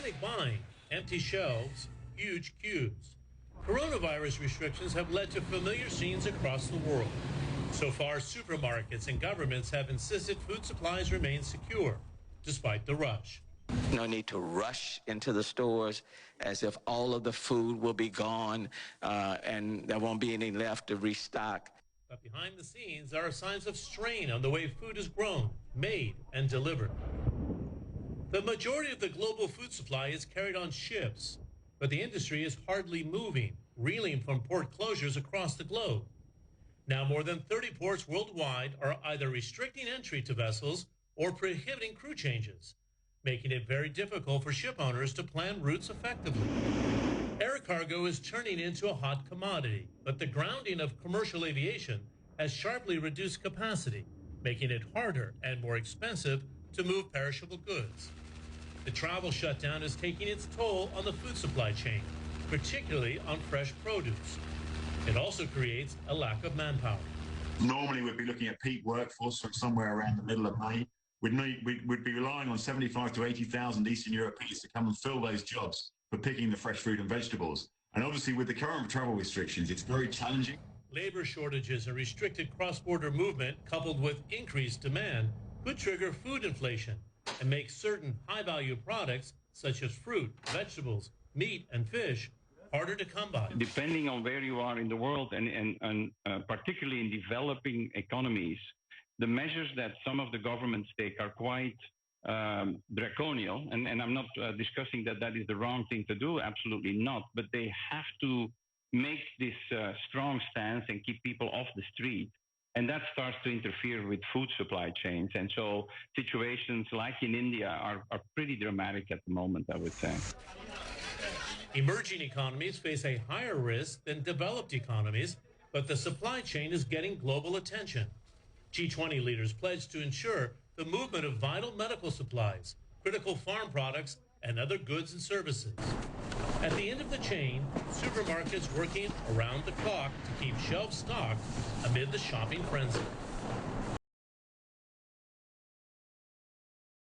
panic buying, empty shelves, huge queues. Coronavirus restrictions have led to familiar scenes across the world. So far, supermarkets and governments have insisted food supplies remain secure, despite the rush. No need to rush into the stores as if all of the food will be gone and there won't be any left to restock. But behind the scenes, there are signs of strain on the way food is grown, made, and delivered. The majority of the global food supply is carried on ships, but the industry is hardly moving, reeling from port closures across the globe. Now, more than 30 ports worldwide are either restricting entry to vessels or prohibiting crew changes, making it very difficult for ship owners to plan routes effectively. Air cargo is turning into a hot commodity, but the grounding of commercial aviation has sharply reduced capacity, making it harder and more expensive to move perishable goods. The travel shutdown is taking its toll on the food supply chain, particularly on fresh produce. It also creates a lack of manpower. Normally, we'd be looking at peak workforce from somewhere around the middle of May. We'd be relying on 75 to 80,000 Eastern Europeans to come and fill those jobs for picking the fresh fruit and vegetables. And obviously, with the current travel restrictions, it's very challenging. Labor shortages and restricted cross-border movement, coupled with increased demand, could trigger food inflation and make certain high-value products, such as fruit, vegetables, meat, and fish, harder to come by. Depending on where you are in the world, and particularly in developing economies, the measures that some of the governments take are quite draconian, and I'm not discussing that is the wrong thing to do, absolutely not, but they have to make this strong stance and keep people off the street. And that starts to interfere with food supply chains. And so situations like in India are pretty dramatic at the moment, I would say. Emerging economies face a higher risk than developed economies, but the supply chain is getting global attention. G20 leaders pledged to ensure the movement of vital medical supplies, critical farm products, and other goods and services. At the end of the chain, supermarkets working around the clock to keep shelves stocked amid the shopping frenzy.